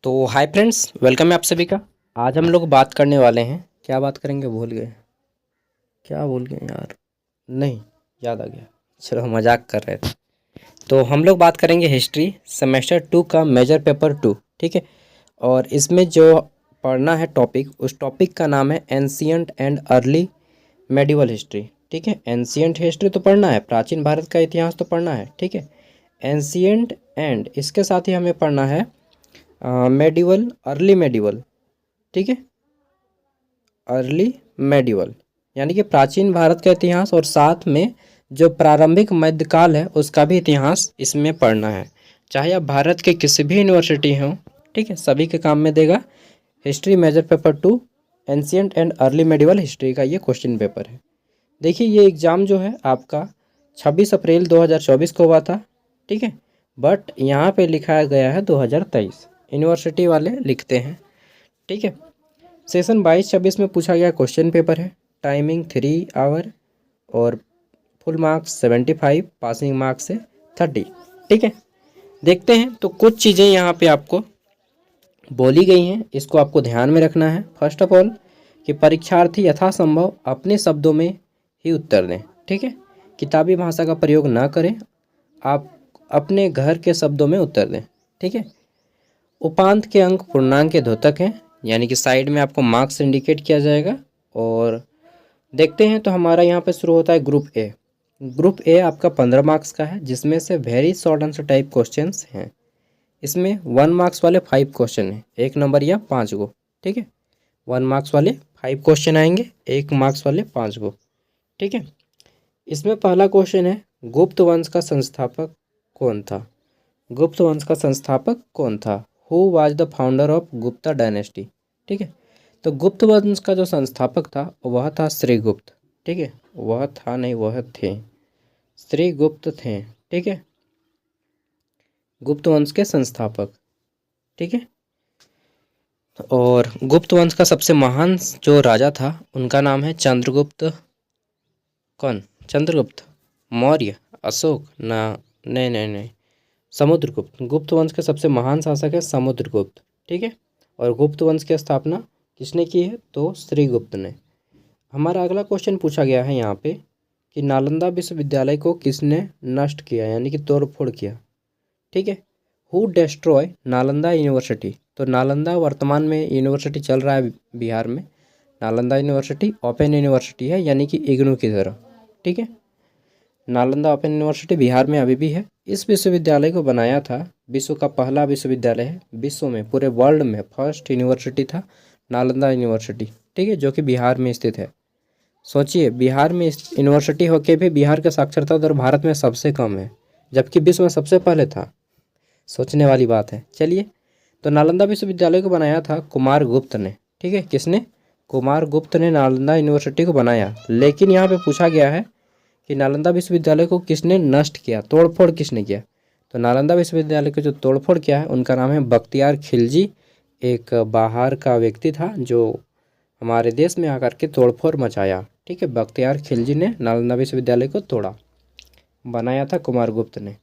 तो hi friends, welcome है आप सभी का। आज हम लोग बात करने वाले हैं, क्या बात करेंगे भूल गए, क्या भूल गए यार। नहीं, याद आ गया। चलो, मजाक कर रहे थे। तो हम लोग बात करेंगे हिस्ट्री सेमेस्टर 2 का मेजर पेपर 2। ठीक है। और इसमें जो पढ़ना है टॉपिक, उस टॉपिक का नाम है ancient and early medieval history. ठीक है। एंशियंट हिस्ट्री तो पढ़ना है, प्राचीन भारत का इतिहास तो पढ़ना है। ठीक है। एंशियंट एंड इसके साथ ही हमें पढ़ना है मेडिवल, अर्ली मेडिवल। ठीक है। अर्ली मेडिवल यानी कि प्राचीन भारत का इतिहास, और साथ में जो प्रारंभिक मध्यकाल है उसका भी इतिहास इसमें पढ़ना है। चाहे आप भारत के किसी भी यूनिवर्सिटी हों, ठीक है, सभी के काम में देगा। History major paper 2 ancient and early medieval history का ये क्वेश्चन पेपर है। देखिए, ये एग्ज़ाम जो है आपका 26 अप्रैल 2024 को हुआ था। ठीक है। बट यहाँ पे लिखा गया है 2023, यूनिवर्सिटी वाले लिखते हैं। ठीक है। सेशन 22-26 में पूछा गया क्वेश्चन पेपर है। टाइमिंग 3 आवर और फुल मार्क्स 75, पासिंग मार्क्स से 30। ठीक है। देखते हैं तो कुछ चीज़ें यहाँ पे आपको बोली गई हैं, इसको आपको ध्यान में रखना है। फर्स्ट ऑफ ऑल कि परीक्षार्थी यथासंभव अपने शब्दों में ही उत्तर दें। ठीक है। किताबी भाषा का प्रयोग ना करें, आप अपने घर के शब्दों में उत्तर दें। ठीक है। उपांत के अंक पूर्णांक के द्योतक हैं, यानी कि साइड में आपको मार्क्स इंडिकेट किया जाएगा। और देखते हैं तो हमारा यहाँ पे शुरू होता है ग्रुप ए। ग्रुप ए आपका 15 मार्क्स का है, जिसमें से very short answer type questions हैं। इसमें 1 मार्क्स वाले 5 क्वेश्चन हैं, 1 नंबर या 5 गो। ठीक है। 1 मार्क्स वाले 5 क्वेश्चन आएंगे, 1 मार्क्स वाले 5 गो। ठीक है। इसमें पहला क्वेश्चन है, गुप्त वंश का संस्थापक कौन था? गुप्त वंश का संस्थापक कौन था? Who was the founder of Gupta dynasty? ठीक है। तो गुप्त वंश का जो संस्थापक था वह था श्रीगुप्त। ठीक है। वह था नहीं, वह थे, श्रीगुप्त थे। ठीक है। गुप्त वंश के संस्थापक। ठीक है। और गुप्त वंश का सबसे महान जो राजा था उनका नाम है चंद्रगुप्त। कौन? चंद्रगुप्त मौर्य, अशोक ना? नहीं नहीं नहीं, समुद्रगुप्त। गुप्त वंश के सबसे महान शासक है समुद्रगुप्त। ठीक है। और गुप्त वंश की स्थापना किसने की है? तो श्रीगुप्त ने। हमारा अगला क्वेश्चन पूछा गया है यहाँ पे कि नालंदा विश्वविद्यालय को किसने नष्ट किया, यानी कि तोड़फोड़ किया? ठीक है। Who destroy Nalanda university? तो नालंदा वर्तमान में यूनिवर्सिटी चल रहा है बिहार में। नालंदा यूनिवर्सिटी ओपन यूनिवर्सिटी है, यानी कि इग्नू की तरह। ठीक है। नालंदा ओपन यूनिवर्सिटी बिहार में अभी भी है। इस विश्वविद्यालय को बनाया था, विश्व का पहला विश्वविद्यालय है, विश्व में पूरे वर्ल्ड में फर्स्ट यूनिवर्सिटी था नालंदा यूनिवर्सिटी। ठीक है। जो कि बिहार में स्थित है। सोचिए, बिहार में यूनिवर्सिटी होके भी बिहार का साक्षरता दर भारत में सबसे कम है, जबकि विश्व में सबसे पहले था। सोचने वाली बात है। चलिए, तो नालंदा विश्वविद्यालय को बनाया था कुमार गुप्त ने। ठीक है। किसने? कुमार गुप्त ने नालंदा यूनिवर्सिटी को बनाया। लेकिन यहाँ पे पूछा गया है कि नालंदा विश्वविद्यालय को किसने नष्ट किया, तोड़फोड़ किसने किया? तो नालंदा विश्वविद्यालय को जो तोड़फोड़ किया है उनका नाम है बख्तियार खिलजी। एक बाहर का व्यक्ति था जो हमारे देश में आकर के तोड़फोड़ मचाया। ठीक है। बख्तियार खिलजी ने नालंदा विश्वविद्यालय को तोड़ा, बनाया था कुमारगुप्त ने।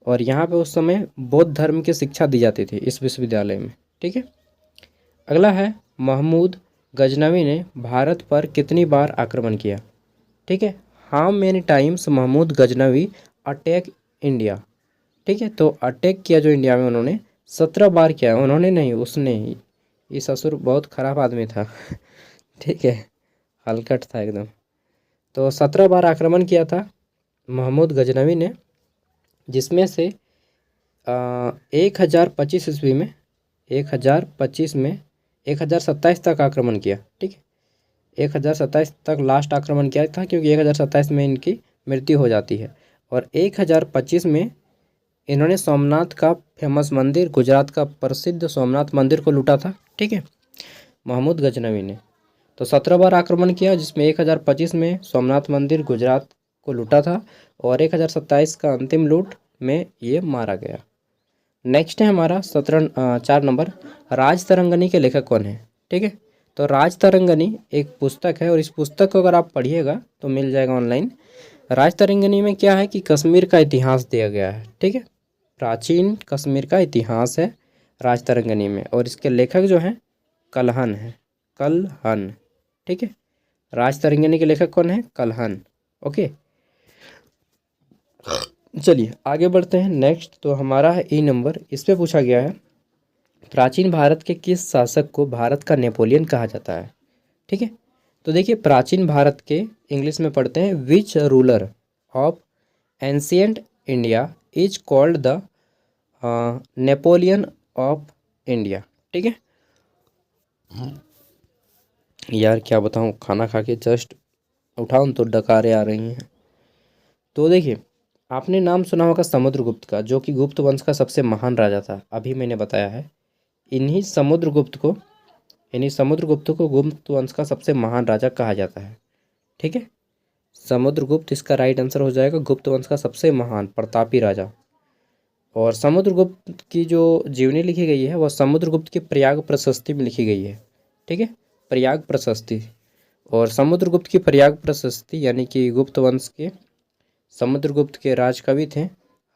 और यहाँ पे उस समय बौद्ध धर्म की शिक्षा दी जाती थी इस विश्वविद्यालय में। ठीक है। अगला है, महमूद गजनवी ने भारत पर कितनी बार आक्रमण किया? ठीक है। How many times Mahmud Ghaznavi attack India? ठीक है। तो अटैक किया जो इंडिया में उन्होंने 17 बार किया। उन्होंने नहीं, उसने। ये ससुर बहुत खराब आदमी था। ठीक है। हलकट था एकदम। तो 17 बार आक्रमण किया था महमूद गजनवी ने, जिसमें से 1025 ईस्वी में, 1025 में 1027 तक आक्रमण किया। ठीक है। 1027 तक लास्ट आक्रमण किया था, क्योंकि 1027 में इनकी मृत्यु हो जाती है। और 1025 में इन्होंने सोमनाथ का फेमस मंदिर, गुजरात का प्रसिद्ध सोमनाथ मंदिर को लूटा था। ठीक है। महमूद गजनवी ने तो 17 बार आक्रमण किया, जिसमें 1025 में सोमनाथ मंदिर गुजरात को लूटा था, और 1027 का अंतिम लूट में ये मारा गया। नेक्स्ट है हमारा 4 नंबर, राज तरंगनी के लेखक कौन है? ठीक है। तो राज तरंगनी एक पुस्तक है, और इस पुस्तक को अगर आप पढ़िएगा तो मिल जाएगा ऑनलाइन। राज तरंगनी में क्या है कि कश्मीर का इतिहास दिया गया है। ठीक है। प्राचीन कश्मीर का इतिहास है, राजतरंगिणी में, और इसके लेखक जो हैं कल्हन है, कल्हन। ठीक है, राजतरंगिणी के लेखक कौन है? कल्हन। ओके, चलिए आगे बढ़ते हैं। नेक्स्ट तो हमारा है ई नंबर। इस पे पूछा गया है प्राचीन भारत के किस शासक को भारत का नेपोलियन कहा जाता है? ठीक है, तो देखिए प्राचीन भारत के इंग्लिश में पढ़ते हैं which ruler of ancient India is called the Napoleon of India. ठीक है, यार क्या बताऊँ, खाना खा के जस्ट उठाऊँ तो डकारे आ रही हैं। तो देखिए आपने नाम सुना होगा समुद्रगुप्त का, जो कि गुप्त वंश का सबसे महान राजा था। अभी मैंने बताया है इन्हीं समुद्रगुप्त को गुप्त वंश का सबसे महान राजा कहा जाता है। ठीक है, समुद्रगुप्त इसका राइट आंसर हो जाएगा, गुप्त वंश का सबसे महान प्रतापी राजा। और समुद्रगुप्त की जो जीवनी लिखी गई है वह समुद्रगुप्त की प्रयाग प्रशस्ति में लिखी गई है। ठीक है, प्रयाग प्रशस्ति। और समुद्रगुप्त की प्रयाग प्रशस्ति यानी कि गुप्त वंश के समुद्रगुप्त के राजकवि थे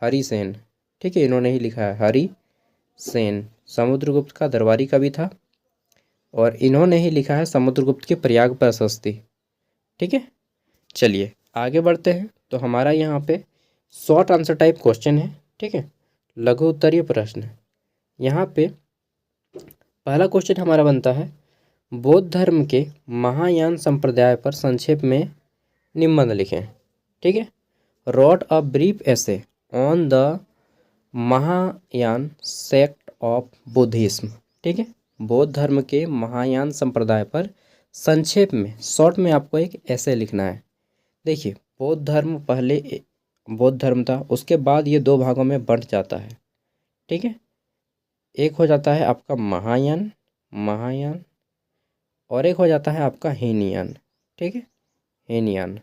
हरिसेन। ठीक है, इन्होंने ही लिखा है, हरिसेन समुद्रगुप्त का दरबारी कवि था और इन्होंने ही लिखा है समुद्रगुप्त की प्रयाग प्रशस्ति। ठीक है, चलिए आगे बढ़ते हैं। तो हमारा यहाँ पे शॉर्ट आंसर टाइप क्वेश्चन है। ठीक है, लघु उत्तरीय प्रश्न। यहाँ पे पहला क्वेश्चन हमारा बनता है बौद्ध धर्म के महायान संप्रदाय पर संक्षेप में निबंध लिखें। ठीक है, wrote a brief essay on the Mahayana sect of Buddhism. ठीक है, बौद्ध धर्म के महायान संप्रदाय पर संक्षेप में शॉर्ट में आपको एक ऐसे लिखना है। देखिए बौद्ध धर्म पहले बौद्ध धर्म था, उसके बाद ये दो भागों में बंट जाता है। ठीक है, एक हो जाता है आपका महायान और एक हो जाता है आपका हीनयान। ठीक है, हीनयान।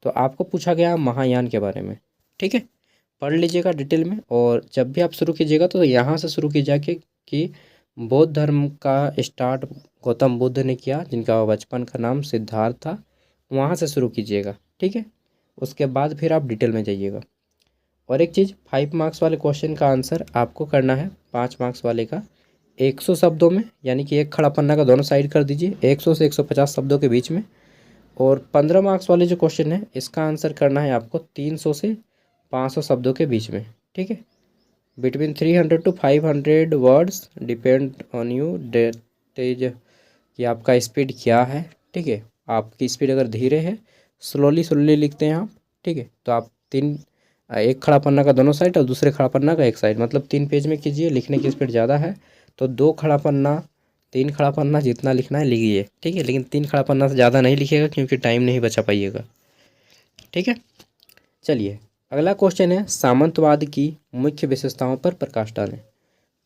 तो आपको पूछा गया महायान के बारे में। ठीक है, पढ़ लीजिएगा डिटेल में, और जब भी आप शुरू कीजिएगा तो यहाँ से शुरू कीजिए कि बौद्ध धर्म का स्टार्ट गौतम बुद्ध ने किया, जिनका बचपन का नाम सिद्धार्थ था, वहाँ से शुरू कीजिएगा। ठीक है, उसके बाद फिर आप डिटेल में जाइएगा। और एक चीज़, 5 मार्क्स वाले क्वेश्चन का आंसर आपको करना है 5 मार्क्स वाले का 100 शब्दों में, यानी कि एक खड़ा पन्ना का दोनों साइड कर दीजिए 100 से 150 शब्दों के बीच में। और 15 मार्क्स वाले जो क्वेश्चन है इसका आंसर करना है आपको 300 से 500 शब्दों के बीच में। ठीक है, between 300 to 500 words, depend on you तेज कि आपका स्पीड क्या है। ठीक है, आपकी स्पीड अगर धीरे है, स्लोली लिखते हैं आप, ठीक है, तो आप एक खड़ा पन्ना का दोनों साइड और दूसरे खड़ा पन्ना का एक साइड, मतलब 3 पेज में कीजिए। लिखने की स्पीड ज़्यादा है तो 2 खड़ा पन्ना 3 खड़ा पन्ना जितना लिखना है लिखिए। ठीक है, लेकिन 3 खड़ा पन्ना से ज़्यादा नहीं लिखिएगा क्योंकि टाइम नहीं बचा पाइएगा। ठीक है, चलिए अगला क्वेश्चन है सामंतवाद की मुख्य विशेषताओं पर प्रकाश डालें।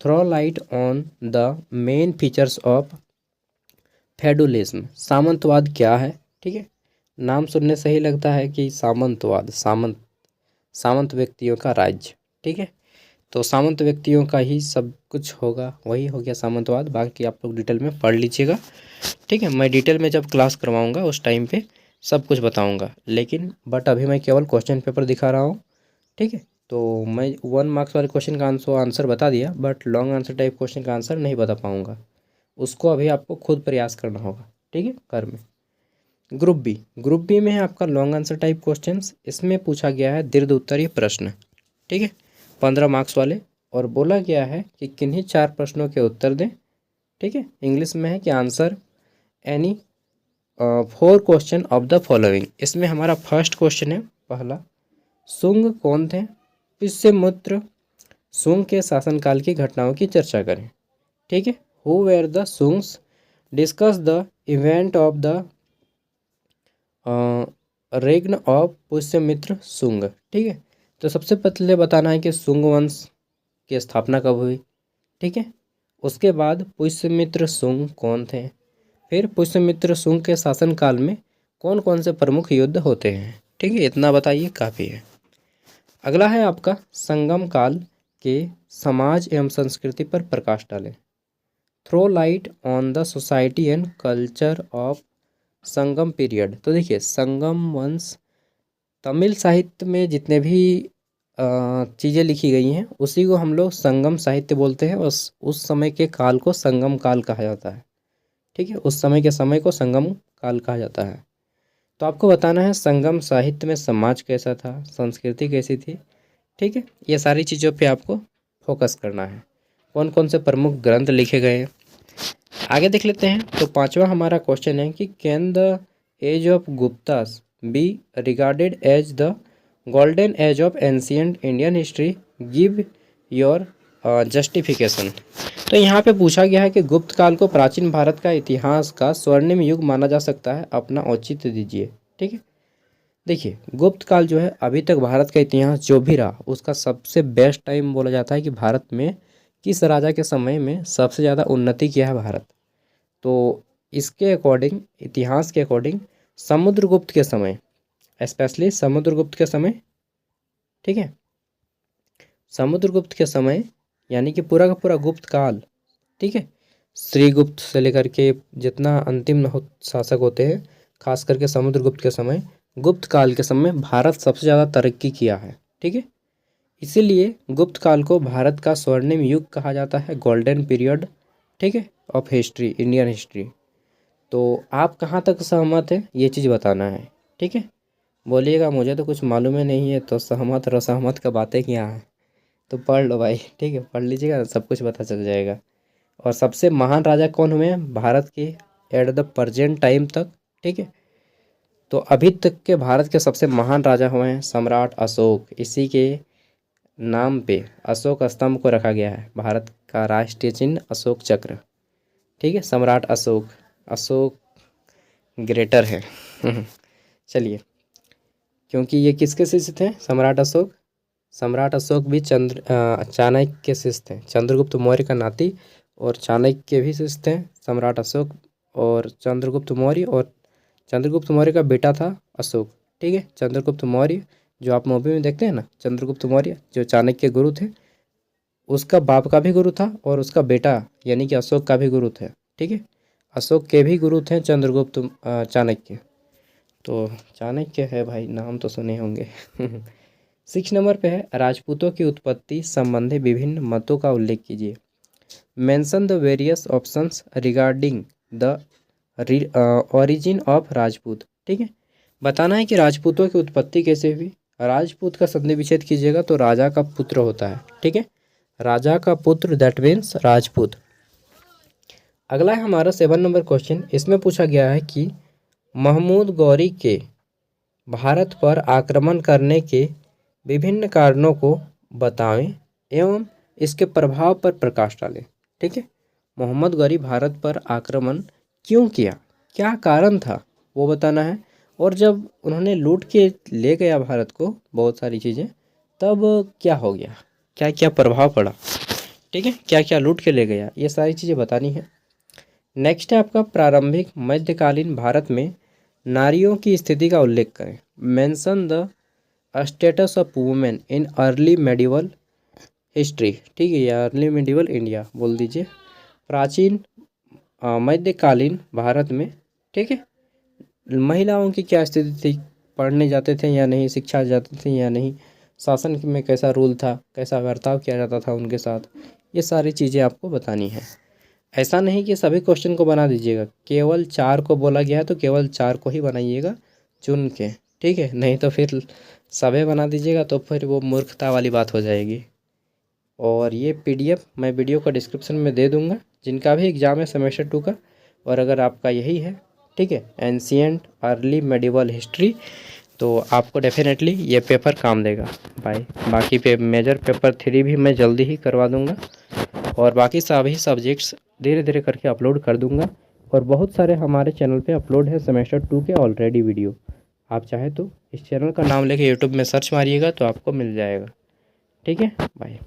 Throw light on the main features of feudalism. सामंतवाद क्या है? ठीक है, नाम सुनने से ही लगता है कि सामंतवाद, सामंत व्यक्तियों का राज्य। ठीक है, तो सामंत व्यक्तियों का ही सब कुछ होगा, वही हो गया सामंतवाद। बाकी आप लोग डिटेल में पढ़ लीजिएगा। ठीक है, मैं डिटेल में जब क्लास करवाऊंगा उस टाइम पे सब कुछ बताऊंगा, लेकिन बट अभी मैं केवल क्वेश्चन पेपर दिखा रहा हूँ। ठीक है, तो मैं 1 मार्क्स वाले क्वेश्चन का आंसर बता दिया, but long answer type question का आंसर नहीं बता पाऊँगा, उसको अभी आपको खुद प्रयास करना होगा। ठीक है, घर में। ग्रुप बी में है आपका लॉन्ग आंसर टाइप क्वेश्चंस। इसमें पूछा गया है दीर्घ उत्तरीय प्रश्न। ठीक है, 15 मार्क्स वाले, और बोला गया है कि किन्हीं 4 प्रश्नों के उत्तर दें। ठीक है, इंग्लिश में है कि answer any 4 question of the following. इसमें हमारा फर्स्ट क्वेश्चन है पहला, शुंग कौन थे? पुष्यमित्र शुंग के शासनकाल की घटनाओं की चर्चा करें। ठीक है, who were the Shungas? Discuss the event of the reign of Pushyamitra Shunga. ठीक है, तो सबसे पहले बताना है कि शुंग वंश की स्थापना कब हुई। ठीक है, उसके बाद पुष्यमित्र शुंग कौन थे, फिर पुष्यमित्र शुंग के शासनकाल में कौन कौन से प्रमुख युद्ध होते हैं। ठीक है, इतना बताइए काफ़ी है। अगला है आपका संगम काल के समाज एवं संस्कृति पर प्रकाश डालें। Throw light on the society and culture of Sangam period. तो देखिए संगम वंश तमिल साहित्य में जितने भी चीज़ें लिखी गई हैं उसी को हम लोग संगम साहित्य बोलते हैं। उस समय के काल को संगम काल कहा जाता है। ठीक है, उस समय को संगम काल कहा जाता है। तो आपको बताना है संगम साहित्य में समाज कैसा था, संस्कृति कैसी थी। ठीक है, ये सारी चीज़ों पे आपको फोकस करना है। कौन कौन से प्रमुख ग्रंथ लिखे गए हैं आगे देख लेते हैं। तो पांचवा हमारा क्वेश्चन है कि can the age of Guptas be regarded as the golden age of ancient Indian history, give your justification. तो यहाँ पे पूछा गया है कि गुप्त काल को प्राचीन भारत का इतिहास का स्वर्णिम युग माना जा सकता है, अपना औचित्य दीजिए। ठीक है, देखिए गुप्त काल जो है अभी तक भारत का इतिहास जो भी रहा उसका सबसे बेस्ट टाइम बोला जाता है कि भारत में किस राजा के समय में सबसे ज़्यादा उन्नति किया है भारत। तो इसके अकॉर्डिंग, इतिहास के अकॉर्डिंग समुद्रगुप्त के समय, स्पेशली समुद्रगुप्त के समय, ठीक है, समुद्रगुप्त के समय यानी कि पूरा का पूरा गुप्त काल, ठीक है, श्रीगुप्त से लेकर के जितना अंतिम शासक होते हैं, खास करके समुद्रगुप्त के समय, गुप्त काल के समय भारत सबसे ज़्यादा तरक्की किया है। ठीक है, इसीलिए गुप्त काल को भारत का स्वर्णिम युग कहा जाता है, गोल्डन पीरियड, ठीक है, ऑफ हिस्ट्री, इंडियन हिस्ट्री। तो आप कहाँ तक सहमत हैं ये चीज़ बताना है। ठीक है, बोलिएगा मुझे तो कुछ मालूम ही नहीं है, तो सहमत और असहमत का बातें क्या है, तो पढ़ लो भाई। ठीक है, पढ़ लीजिएगा, सब कुछ पता चल जाएगा। और सबसे महान राजा कौन हुए हैं भारत के एट द प्रेजेंट टाइम तक। ठीक है, तो अभी तक के भारत के सबसे महान राजा हुए हैं सम्राट अशोक। इसी के नाम पे अशोक स्तंभ को रखा गया है, भारत का राष्ट्रीय चिन्ह अशोक चक्र। ठीक है, सम्राट अशोक, अशोक ग्रेटर है। चलिए, क्योंकि ये किसके शिष्य थे सम्राट अशोक? सम्राट अशोक भी चाणक्य के शिष्य थे, चंद्रगुप्त मौर्य का नाती, और चाणक्य भी शिष्य थे सम्राट अशोक और चंद्रगुप्त मौर्य, और चंद्रगुप्त मौर्य का बेटा था अशोक। ठीक है, चंद्रगुप्त मौर्य जो आप मूवी में देखते हैं ना, चंद्रगुप्त मौर्य जो चाणक्य के गुरु थे, उसका बाप का भी गुरु था और उसका बेटा यानी कि अशोक का भी गुरु थे। ठीक है, अशोक के भी गुरु थे चंद्रगुप्त चाणक्य। तो चाणक्य है भाई, नाम तो सुने होंगे। 6 नंबर पे है राजपूतों की उत्पत्ति संबंधी विभिन्न मतों का उल्लेख कीजिए। Mention the various options regarding the origin of Rajput. ठीक है, बताना है कि राजपूतों की उत्पत्ति कैसे हुई। राजपूत का संधि विच्छेद कीजिएगा तो राजा का पुत्र होता है। ठीक है, राजा का पुत्र, दैट मीन्स राजपूत। अगला है हमारा 7 नंबर क्वेश्चन। इसमें पूछा गया है कि महमूद गौरी के भारत पर आक्रमण करने के विभिन्न कारणों को बताएं एवं इसके प्रभाव पर प्रकाश डालें। ठीक है, मोहम्मद गौरी भारत पर आक्रमण क्यों किया, क्या कारण था वो बताना है। और जब उन्होंने लूट के ले गया भारत को बहुत सारी चीज़ें, तब क्या हो गया, क्या क्या प्रभाव पड़ा। ठीक है, क्या क्या लूट के ले गया, ये सारी चीज़ें बतानी है। नेक्स्ट है आपका प्रारंभिक मध्यकालीन भारत में नारियों की स्थिति का उल्लेख करें। Mention the status of women in early medieval history. ठीक है, या अर्ली मेडिवल इंडिया बोल दीजिए, प्राचीन मध्यकालीन भारत में। ठीक है, महिलाओं की क्या स्थिति थी, पढ़ने जाते थे या नहीं, शिक्षा जाते थे या नहीं, शासन में कैसा रूल था, कैसा बर्ताव किया जाता था उनके साथ, ये सारी चीज़ें आपको बतानी है। ऐसा नहीं कि सभी क्वेश्चन को बना दीजिएगा, केवल 4 को बोला गया है तो केवल 4 को ही बनाइएगा चुन के। ठीक है, नहीं तो फिर सभी बना दीजिएगा तो फिर वो मूर्खता वाली बात हो जाएगी। और ये PDF मैं वीडियो का डिस्क्रिप्शन में दे दूंगा, जिनका भी एग्ज़ाम है सेमेस्टर 2 का, और अगर आपका यही है, ठीक है, एंशिएंट अर्ली मेडिवल हिस्ट्री, तो आपको डेफिनेटली ये पेपर काम देगा भाई। बाकी पे मेजर पेपर 3 भी मैं जल्दी ही करवा दूंगा, और बाकी सभी सब्जेक्ट्स धीरे धीरे करके अपलोड कर दूंगा। और बहुत सारे हमारे चैनल पे अपलोड है सेमेस्टर 2 के ऑलरेडी वीडियो, आप चाहे तो इस चैनल का नाम लेके यूट्यूब में सर्च मारिएगा तो आपको मिल जाएगा। ठीक है, बाय।